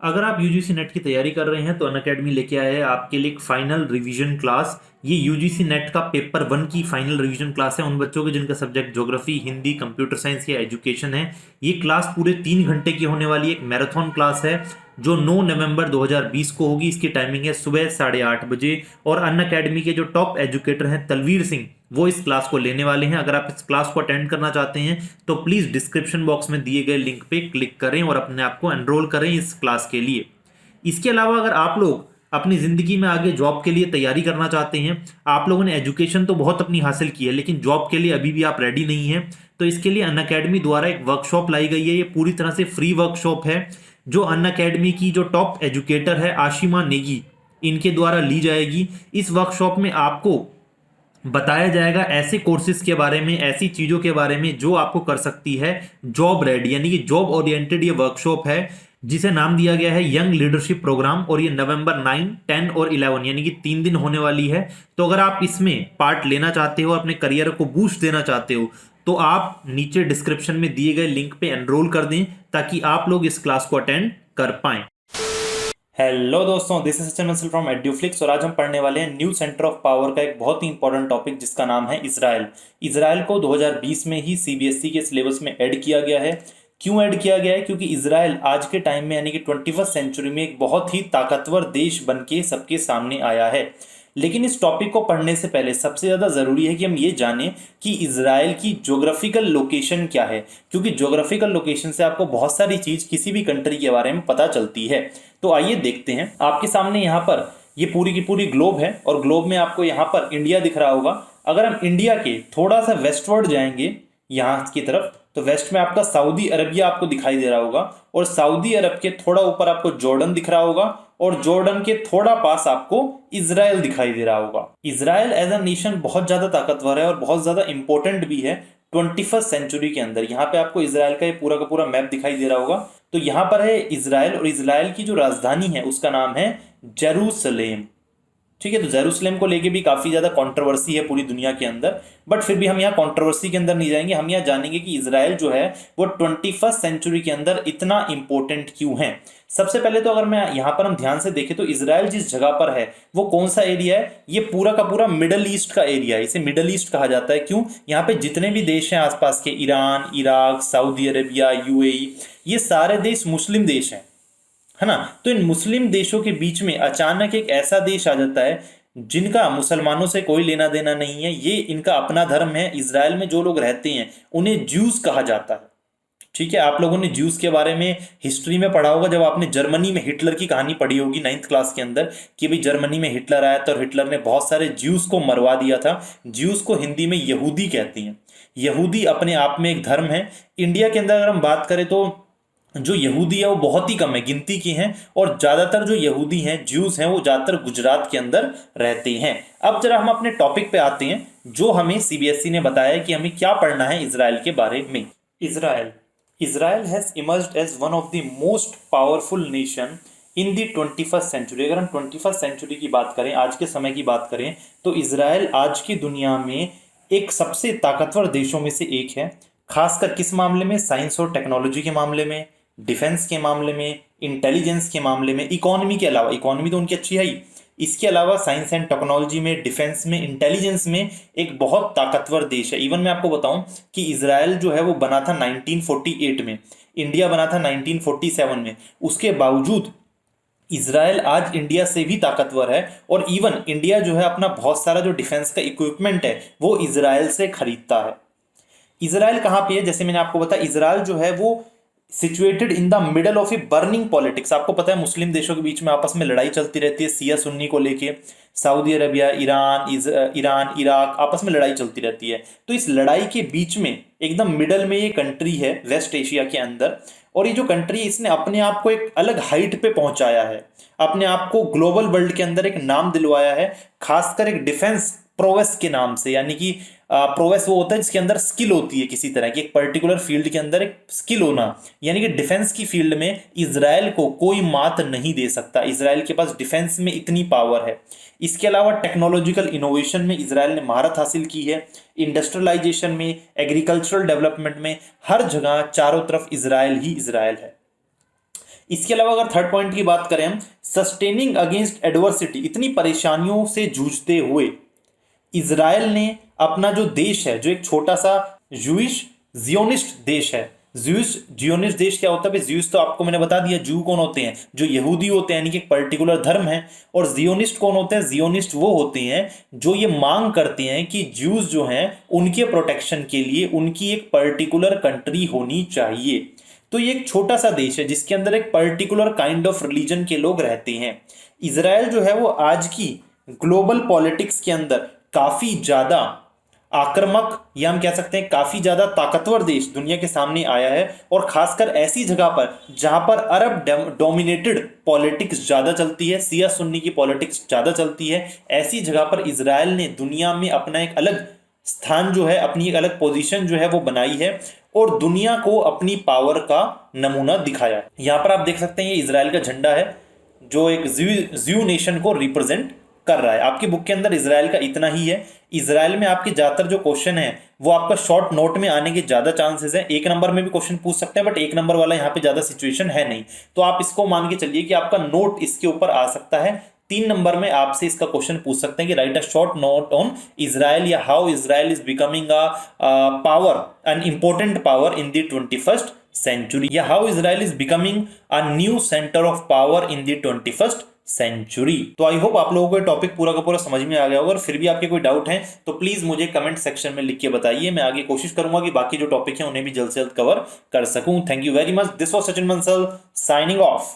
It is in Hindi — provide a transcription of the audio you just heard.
अगर आप यूजीसी नेट की तैयारी कर रहे हैं तो अनअकैडमी लेके आया है आपके लिए एक फाइनल रिवीजन क्लास। ये यूजीसी नेट का पेपर 1 की फाइनल रिवीजन क्लास है उन बच्चों के जिनका subject geography, Hindi, computer science या एजुकेशन है। ये क्लास पूरे 3 घंटे की होने वाली एक मैराथन क्लास है जो 9 नवंबर 2020 को होगी। इसकी टाइमिंग है सुबह 8:30 बजे। और अनअकैडमी के जो टॉप एजुकेटर हैं तलवीर सिंह, वो इस क्लास को लेने वाले हैं। अगर आप इस क्लास को अटेंड करना चाहते हैं तो प्लीज़ डिस्क्रिप्शन बॉक्स में दिए गए लिंक पे क्लिक करें और अपने आप को एनरोल करें इस क्लास के लिए। इसके अलावा अगर आप लोग अपनी ज़िंदगी में आगे जॉब के लिए तैयारी करना चाहते हैं, आप लोगों ने एजुकेशन तो बहुत अपनी हासिल की है लेकिन जॉब के लिए अभी भी आप रेडी नहीं हैं, तो इसके लिए अनअकैडमी द्वारा एक वर्कशॉप लाई गई है। ये पूरी तरह से फ्री वर्कशॉप है जो अनअकैडमी की जो टॉप एजुकेटर है आशिमा नेगी, इनके द्वारा ली जाएगी। इस वर्कशॉप में आपको बताया जाएगा ऐसे कोर्सेज के बारे में, ऐसी चीज़ों के बारे में जो आपको कर सकती है जॉब रेडी, यानी कि जॉब ओरिएंटेड ये वर्कशॉप है जिसे नाम दिया गया है यंग लीडरशिप प्रोग्राम। और ये नवंबर 9, 10 और 11 यानी कि 3 दिन होने वाली है। तो अगर आप इसमें पार्ट लेना चाहते हो, अपने करियर को बूस्ट देना चाहते हो, तो आप नीचे डिस्क्रिप्शन में दिए गए लिंक पे एनरोल कर दें ताकि आप लोग इस क्लास को अटेंड कर पाएं। हेलो दोस्तों, this is Sachin Bansal from Eduflix और आज हम पढ़ने वाले हैं न्यू सेंटर ऑफ पावर का एक बहुत ही इंपॉर्टेंट टॉपिक जिसका नाम है इजराइल। इजराइल को 2020 में ही सीबीएसई के सिलेबस में ऐड किया गया है। क्यों ऐड किया गया है? क्योंकि इजराइल आज के टाइम में यानी कि 21st सेंचुरी में एक बहुत ही ताकतवर देश बन के सबके सामने आया है। लेकिन इस टॉपिक को पढ़ने से पहले सबसे ज़्यादा ज़रूरी है कि हम ये जानें कि इजराइल की ज्योग्राफिकल लोकेशन क्या है, क्योंकि ज्योग्राफिकल लोकेशन से आपको बहुत सारी चीज़ किसी भी कंट्री के बारे में पता चलती है। तो आइए देखते हैं। आपके सामने यहाँ पर ये पूरी की पूरी ग्लोब है और ग्लोब में आपको यहाँ पर इंडिया दिख रहा होगा। अगर हम इंडिया के थोड़ा सा वेस्टवर्ड जाएंगे यहाँ की तरफ, तो वेस्ट में आपका सऊदी अरबिया आपको दिखाई दे रहा होगा और सऊदी अरब के थोड़ा ऊपर आपको जॉर्डन दिख रहा होगा और जॉर्डन के थोड़ा पास आपको इजराइल दिखाई दे रहा होगा। इजराइल एज अ नेशन बहुत ज्यादा ताकतवर है और बहुत ज्यादा इंपॉर्टेंट भी है 21st सेंचुरी के अंदर। यहाँ पे आपको इजराइल का ये पूरा का पूरा मैप दिखाई दे रहा होगा। तो यहाँ पर है इजराइल और इजराइल की जो राजधानी है उसका नाम है जेरूसलेम। ठीक है, तो जेरूसलेम को लेके भी काफी ज्यादा कंट्रोवर्सी है पूरी दुनिया के अंदर, बट फिर भी हम यहाँ कंट्रोवर्सी के अंदर नहीं जाएंगे। हम यहाँ जानेंगे कि इजराइल जो है वो 21st सेंचुरी के अंदर इतना इंपॉर्टेंट क्यों है। सबसे पहले तो अगर मैं यहाँ पर हम ध्यान से देखें तो इजराइल जिस जगह पर है वो कौन सा एरिया है? ये पूरा का पूरा मिडल ईस्ट का एरिया है। इसे मिडल ईस्ट कहा जाता है। क्यों? यहाँ पे जितने भी देश हैं आसपास के, Iran, Iraq, Saudi Arabia, UAE, ये सारे देश मुस्लिम देश हैं, है ना। तो इन मुस्लिम देशों के बीच में अचानक एक ऐसा देश आ जाता है जिनका मुसलमानों से कोई लेना देना नहीं है, ये इनका अपना धर्म है। इजराइल में जो लोग रहते हैं उन्हें ज्यूज कहा जाता है। ठीक है, आप लोगों ने ज्यूज के बारे में हिस्ट्री में पढ़ा होगा जब आपने जर्मनी में हिटलर की कहानी पढ़ी होगी 9th क्लास के अंदर, कि भाई जर्मनी में हिटलर आया था और हिटलर ने बहुत सारे ज्यूज को मरवा दिया था। ज्यूज को हिंदी में यहूदी कहती हैं। यहूदी अपने आप में एक धर्म है। इंडिया के अंदर अगर हम बात करें तो जो यहूदी है वो बहुत ही कम है, गिनती की हैं, और ज्यादातर जो यहूदी हैं, ज्यूज हैं, वो ज्यादातर गुजरात के अंदर रहते हैं। अब जरा हम अपने टॉपिक पे आते हैं जो हमें सीबीएसई ने बताया कि हमें क्या पढ़ना है इजराइल के बारे में। Israel Israel has emerged as one of the most powerful nation in the 21st century. अगर हम 21st सेंचुरी की बात करें, आज के समय की बात करें, तो इजराइल आज की दुनिया में एक सबसे ताकतवर देशों में से एक है। खासकर किस मामले में? साइंस और टेक्नोलॉजी के मामले में, डिफेंस के मामले में, इंटेलिजेंस के मामले में, इकोनॉमी के अलावा, इकोनॉमी तो उनकी अच्छी है ही, इसके अलावा साइंस एंड टेक्नोलॉजी में, डिफेंस में, इंटेलिजेंस में एक बहुत ताकतवर देश है। इवन मैं आपको बताऊं कि इजराइल जो है वो बना था 1948 में, इंडिया बना था 1947 में। उसके बावजूद इजराइल आज इंडिया से भी ताकतवर है और इवन इंडिया जो है अपना बहुत सारा जो डिफेंस का इक्विपमेंट है वो इजराइल से खरीदता है। इजराइल कहाँ पे है? जैसे मैंने आपको बताया, इजराइल जो है वो situated in the middle of a burning politics. आपको पता है मुस्लिम देशों के बीच में आपस में लड़ाई चलती रहती है सिया सुन्नी को लेके। सऊदी अरबिया, ईरान, इराक, आपस में लड़ाई चलती रहती है। तो इस लड़ाई के बीच में एकदम मिडल में ये कंट्री है वेस्ट एशिया के अंदर, और ये जो कंट्री इसने अपने आप को एक अलग हाइट पे पहुंचाया है, अपने आप को ग्लोबल वर्ल्ड के अंदर एक नाम दिलवाया है, खासकर एक डिफेंस प्रोवेस के नाम से। यानी कि प्रोवेस वो होता है जिसके अंदर स्किल होती है, किसी तरह की एक पर्टिकुलर फील्ड के अंदर एक स्किल होना। यानी कि डिफेंस की फील्ड में इजराइल को कोई मात नहीं दे सकता। इजराइल के पास डिफेंस में इतनी पावर है। इसके अलावा टेक्नोलॉजिकल इनोवेशन में इजराइल ने महारत हासिल की है। इंडस्ट्रियलाइजेशन में, एग्रीकल्चरल डेवलपमेंट में, हर जगह चारों तरफ इजराइल ही इजराइल है। इसके अलावा अगर थर्ड पॉइंट की बात करें हम, सस्टेनिंग अगेंस्ट एडवर्सिटी, इतनी परेशानियों से जूझते हुए इजराइल ने अपना जो देश है, जो एक छोटा सा जूइश जियोनिस्ट देश है, जूइश जियोनिस्ट देश क्या होता है? जूइश तो आपको मैंने बता दिया, जू कौन होते हैं? जो यहूदी होते हैं, यानी कि एक पर्टिकुलर धर्म है। और जियोनिस्ट कौन होते हैं? जियोनिस्ट वो होते हैं जो ये मांग करते हैं कि ज्यूज जो हैं उनके प्रोटेक्शन के लिए उनकी एक पर्टिकुलर कंट्री होनी चाहिए। तो ये एक छोटा सा देश है जिसके अंदर एक पर्टिकुलर काइंड ऑफ रिलीजन के लोग रहते हैं। इजराइल जो है वो आज की ग्लोबल पॉलिटिक्स के अंदर काफी ज्यादा आक्रामक, या हम कह सकते हैं काफी ज्यादा ताकतवर देश दुनिया के सामने आया है। और खासकर ऐसी जगह पर जहां पर अरब डोमिनेटेड पॉलिटिक्स ज्यादा चलती है, सिया सुन्नी की पॉलिटिक्स ज्यादा चलती है, ऐसी जगह पर इजराइल ने दुनिया में अपना एक अलग स्थान जो है, अपनी एक अलग पोजीशन जो है वो बनाई है और दुनिया को अपनी पावर का नमूना दिखाया। यहां पर आप देख सकते हैं ये इजराइल का झंडा है जो एक ज्यू नेशन को रिप्रेजेंट कर रहा है। आपकी बुक के अंदर इजराइल का इतना ही है। इजराइल में आपके ज्यादातर जो क्वेश्चन है वो आपका शॉर्ट नोट में आने के ज्यादा चांसेस है। एक नंबर में भी क्वेश्चन पूछ सकते हैं, बट एक नंबर वाला यहाँ पे ज्यादा सिचुएशन है नहीं, तो आप इसको मान के चलिए कि आपका नोट इसके ऊपर आ सकता है। 3 नंबर में आपसे इसका क्वेश्चन पूछ सकते हैं कि write a short note on Israel, या how Israel is becoming a power, an important power in the 21st century, या how Israel is becoming a new centre of power in the 21st century. तो आई होप आप लोगों को टॉपिक पूरा का पूरा समझ में आ गया होगा, और फिर भी आपके कोई डाउट है तो प्लीज मुझे कमेंट सेक्शन में लिख के बताइए। मैं आगे कोशिश करूंगा कि बाकी जो टॉपिक है उन्हें भी जल्द से जल्द कवर कर सकूं। Thank you very much. This was Sachin Bansal signing off.